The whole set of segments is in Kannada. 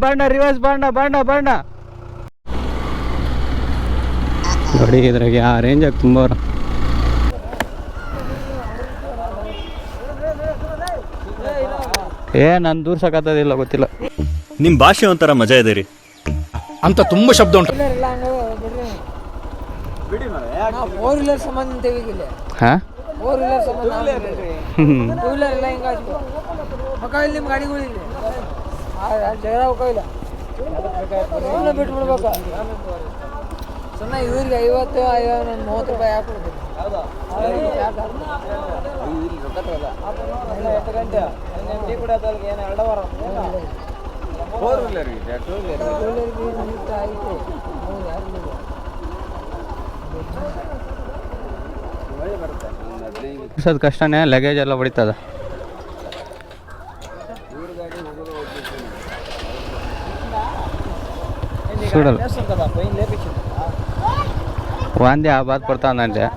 ಬಣ್ಣ ರಿವರ್ಸ್ ಬಣ್ಣ ನೋಡಿ ಇದ್ರಾಗೆ ಆ ರೇಂಜಾಗಿ ತುಂಬ ನಾನು ದೂರ್ಸಕ್ಕಾಗೋದಿಲ್ಲ ಗೊತ್ತಿಲ್ಲ. ನಿಮ್ಮ ಭಾಷೆ ಒಂಥರ ಮಜಾ ಇದೆ ರೀ ಅಂತ ತುಂಬ ಶಬ್ದ ಉಂಟು. ಫೋರ್ ವೀಲರ್ ಸಂಬಂಧ ತೆಗಿಲ್ಲ. ಫೋರ್ ವೀಲರ್ ಸಂಬಂಧ ಟೂ ವೀಲರ್ ಎಲ್ಲ ಹಿಂಗೆ ಮಕ್ಕಳಿಲ್ಲ ನಿಮ್ಮ ಗಾಡಿಗಳಿಲ್ಲ ಜಗಳ ಹೋಗಿಲ್ಲ ಸುಮ್ಮನೆ ಬಿಟ್ಬಿಡ್ಬೇಕು. ಸುಮ್ಮನೆ ಇವ್ರಿಗೆ 50 30 ರೂಪಾಯಿ ಹಾಕ್ಬಿಡ್ಬೇಕು. 8 ಗಂಟೆ ಟೀ ಕುಡಿಯೋದು ಏನು 2 ವಾರ ಫೋರ್ ವೀಲರ್ಗೆ ಆಯಿತು. ಅದು ಕಷ್ಟನೇ, ಲಗೇಜ್ ಎಲ್ಲ ಹೊಡಿತದ. ಸುಡಲ್ಲ ಒಂದೇ ಆ ಬಾತ್ ಪಡ್ತಾ ನಂಗೆ.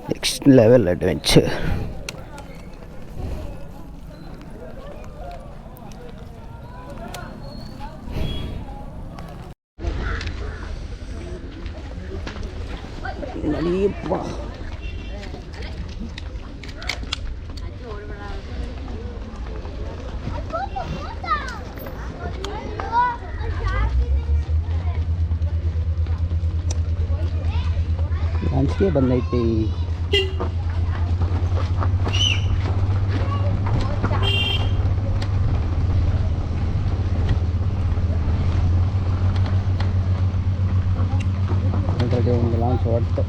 Next level adventure. ಲಂಚ್ಗೆ ಬಂದೈತಿ. ಒಂದು ಲಾಂಚ್ ಹೊಡ್ತು.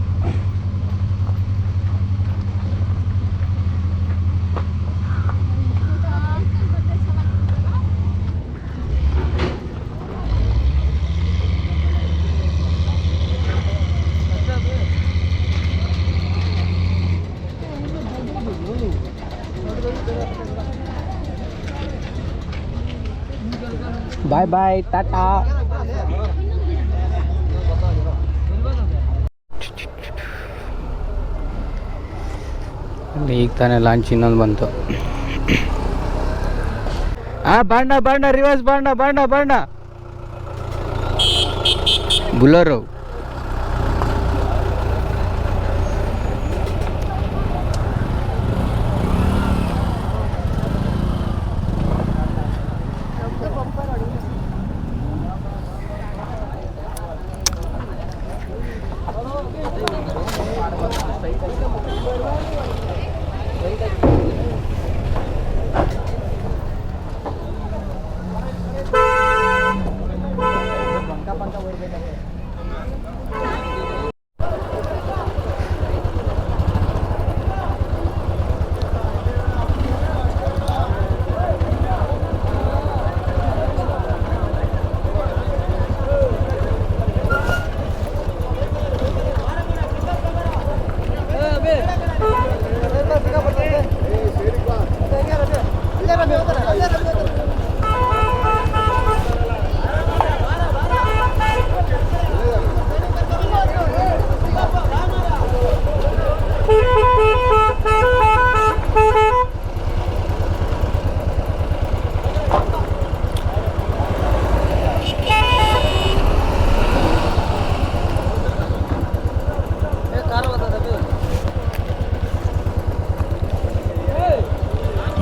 ಬಾಯ್ ಟಾಟಾ. ಈಗ ತಾನೇ ಲಾಂಚ್ ಇನ್ನೊಂದು ಬಂತು. ಬಣ್ಣ ರಿವರ್ಸ್ ಬಣ್ಣ ಬುಲರು.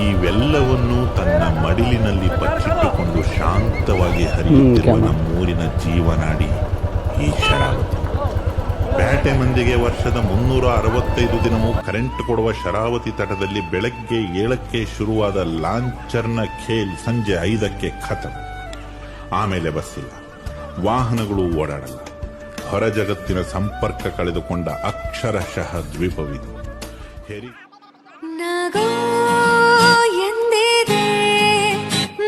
ಇವೆಲ್ಲವನ್ನೂ ತನ್ನ ಮಡಿಲಿನಲ್ಲಿ ಬಚ್ಚಿಟ್ಟುಕೊಂಡು ಶಾಂತವಾಗಿ ಹರಿಯುತ್ತಿರುವ ನಮ್ಮೂರಿನ ಜೀವನಾಡಿ ಈ ಶರಾವತಿ. ಬ್ಯಾಡ್ ಕೋಟೆ ಮಂದಿಗೆ ವರ್ಷದ 365 ದಿನವೂ ಕರೆಂಟ್ ಕೊಡುವ ಶರಾವತಿ ತಟದಲ್ಲಿ ಬೆಳಗ್ಗೆ 7ಕ್ಕೆ ಶುರುವಾದ ಲಾಂಚರ್ನ ಖೇಲ್ ಸಂಜೆ 5ಕ್ಕೆ ಖತಮ್. ಆಮೇಲೆ ಬಸ್ಸಿಲ್ಲ, ವಾಹನಗಳು ಓಡಾಡಲ್ಲ. ಹೊರ ಜಗತ್ತಿನ ಸಂಪರ್ಕ ಕಳೆದುಕೊಂಡ ಅಕ್ಷರಶಃ ದ್ವೀಪವಿದು. ನಗೋ ಎಂದಿದೆ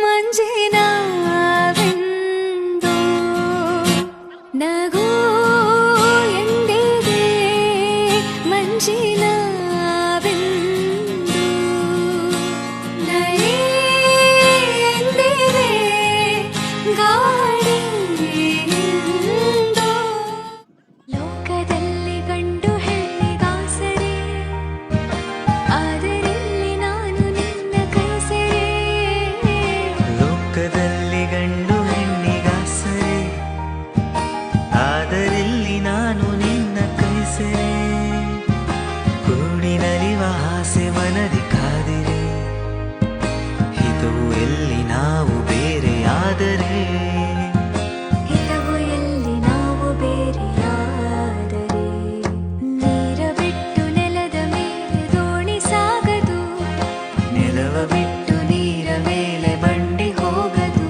ಮಂಜಿನ ಬಿಂದು, ನಗೋ ಎಂದಿದೆ ಮಂಜಿನ ಬಿಂದು, ನಯೇ ಎಂದಿದೆ ಗಾಳಿ ಎಂದು. ಲೋಕದಲ್ಲಿ ಗಂಡು ಹೆಣ್ಣಿಗಾಸರೆ, ಆದರಲ್ಲಿ ನಾನು ನಿನ್ನ ಕೈ ಸೆರೆ. ಲೋಕದಲ್ಲಿ ಗಂಡು ಹೆಣ್ಣಿಗಾಸರೆ, ಆದರಲ್ಲಿ ನಾನು ನಿನ್ನ ಕೈ ಸೆರೆ. ಕೂಡಿನಲಿವ ಆಸೆ ಮನದಿ ಕಾದಿರೆ, ಹಿತವು ಎಲ್ಲಿ ನಾವು ಬೇರೆಯಾದರೆ. ಹಿತವು ಎಲ್ಲಿ ನಾವು ಬೇರೆಯಾದರೆ. ನೀರ ಬಿಟ್ಟು ನೆಲದ ಮೇಲೆ ದೋಣಿ ಸಾಗದು, ನೆಲವ ಬಿಟ್ಟು ನೀರ ಮೇಲೆ ಬಂಡಿ ಹೋಗದು.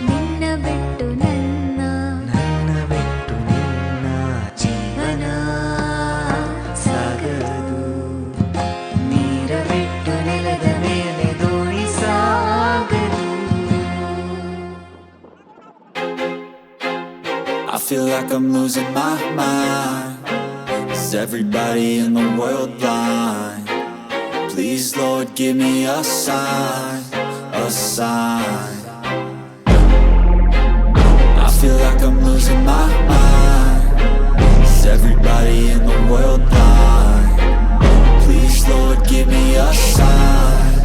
ನಿನ್ನ ಬಿಟ್ಟು ನನ್ನ ನನ್ನ ಬಿಟ್ಟು ನಿನ್ನ ಜೀವನ ಸಾಗದು. ನೀರ ಬಿಟ್ಟು ನೆಲದ ಮೇಲೆ ದೋಣಿ ಸಾಗದು. I feel like I'm losing my mind. Is everybody in the world blind? Please, Lord, give me a sign, a sign. I feel like I'm losing my mind. Is everybody in the world blind? Please, Lord, give me a sign,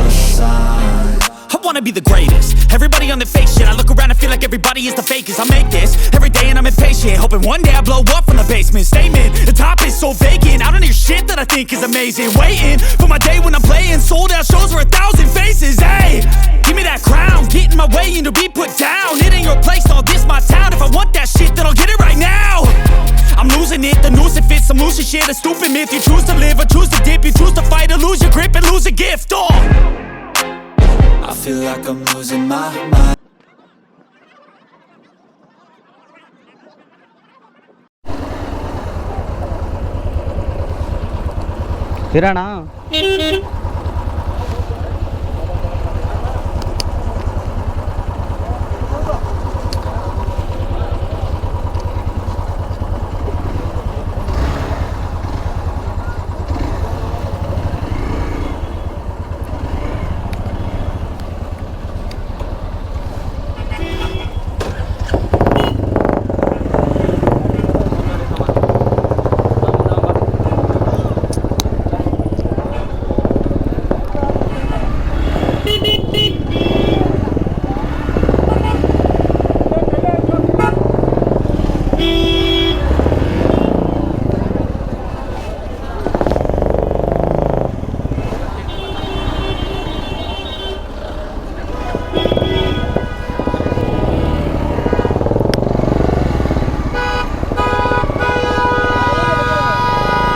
a sign. I wanna be the greatest. Everybody on their fake shit. I look around and feel like everybody is the fakest. I make this every day and I'm impatient, hoping one day I blow up from the basement. Statement, the top is so vacant. I don't hear shit that I think is amazing. Waiting for my day when I'm playing sold out shows for 1,000 faces. Hey, give me that crown, get in my way and to be put down. It ain't your place, all this my town. If I want that shit, then I'll get it right now. I'm losing it, the noose it fits. I'm losing shit, a stupid myth. You choose to live or choose to dip. You choose to fight or lose your grip and lose a gift. Oh, I feel like I'm losing my mind. ಇರೋಣ.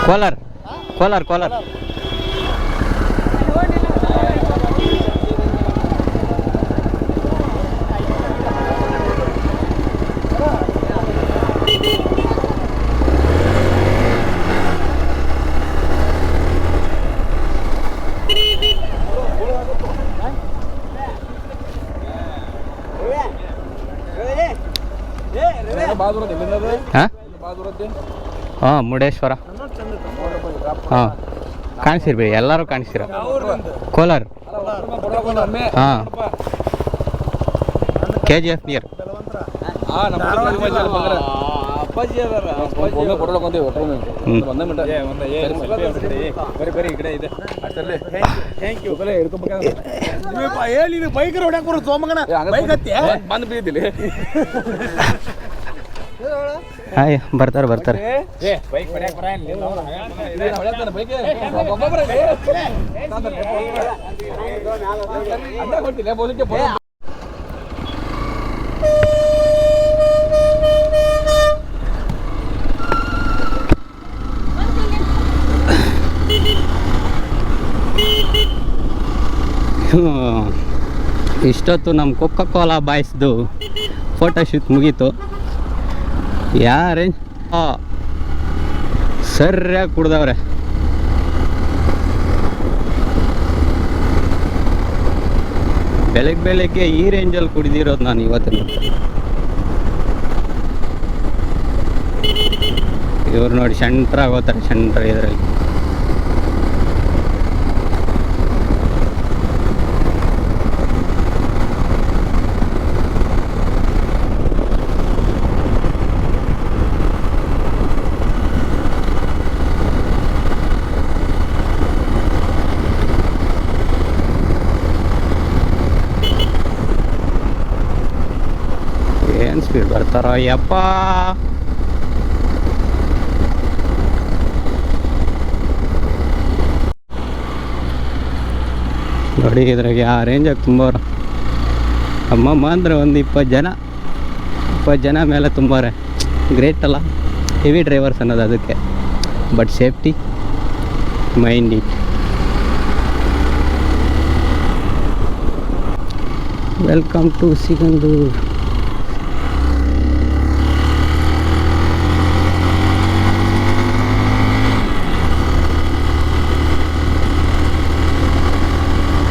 ಕೋಲಾರ್ ಕೋಲಾರ್ ಕೋಲಾರ್. ಹಾಂ ಮುರುಡೇಶ್ವರ. ಹಾಂ ಕಾಣಿಸಿರ್ಬೇಡಿ, ಎಲ್ಲರೂ ಕಾಣಿಸ್ತೀರ. ಕೋಲಾರ. ಹಾಂ KGF ನಿಯರ್. ಅಪ್ಪಾಜಿ ಅದಾರ ಬೈಕರ್ ಹೊಡ್ಯಾಕ ಬರೋ ಸೋಮಗನ ಬಂದು ಬೀದಿಲಿ. ಹಾಯ್ ಬರ್ತಾರೆ ಬರ್ತಾರೆ. ಇಷ್ಟೊತ್ತು ನಮ್ಮ ಕೊಕ್ಕ ಕೋಲಾ ಬಾಯ್ಸ್ದು ಫೋಟೋಶೂಟ್ ಮುಗೀತು. ಯಾರೇ ಸರಿಯಾಗಿ ಕುಡ್ದವ್ರೆ. ಬೆಳಗ್ಗೆ ಈ ರೇಂಜಲ್ಲಿ ಕುಡಿದಿರೋದು ನಾನು ಇವತ್ತಿನ. ಇವ್ರು ನೋಡಿ ಸೆಂಟ್ರಾಗೋತಾರೆ, ಸೆಂಟ್ರ ಇದರಲ್ಲಿ. ಏನು ಸ್ಪೀಡ್ ಬರ್ತಾರೋ ಯಪ್ಪ. ನೋಡಿ ಇದ್ರಾಗೆ ಆ ರೇಂಜಾಗಿ ತುಂಬವ್ರೆ. ಅಮ್ಮಮ್ಮ ಅಂದರೆ ಒಂದು 20 ಜನ ಮೇಲೆ ತುಂಬವ್ರೆ. ಗ್ರೇಟ್ ಅಲ್ಲ, ಹೆವಿ ಡ್ರೈವರ್ಸ್ ಅನ್ನೋದು ಅದಕ್ಕೆ. But safety mind it. Welcome to Sigandur.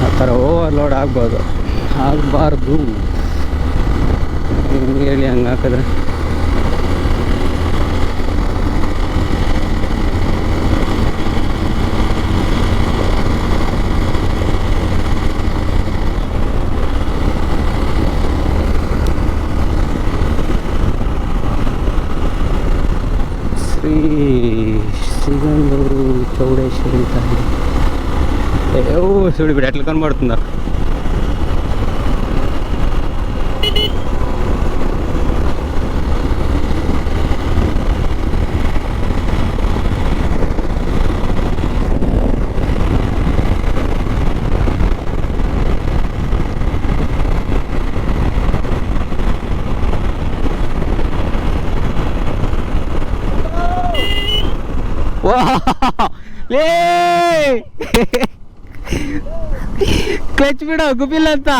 ಆ ಥರ ಓವರ್ಲೋಡ್ ಆಗ್ಬೋದು, ಆಗಬಾರ್ದು. ಹೆಂಗೆ ಹೇಳಿ ಹಂಗೆ ಹಾಕಿದ್ರೆ ಶ್ರೀ ಸಿಗಂದೂರು ಚೌಡೇಶ್ವರಿ ತಾಯಿ. చూడు ఇప్పుడు ఎట్లా కనబడుతుందా. ಕ್ಲಚ್ ಬಿಡು ಗುಬ್ಬಿಲ್ಲ ಅಂತ.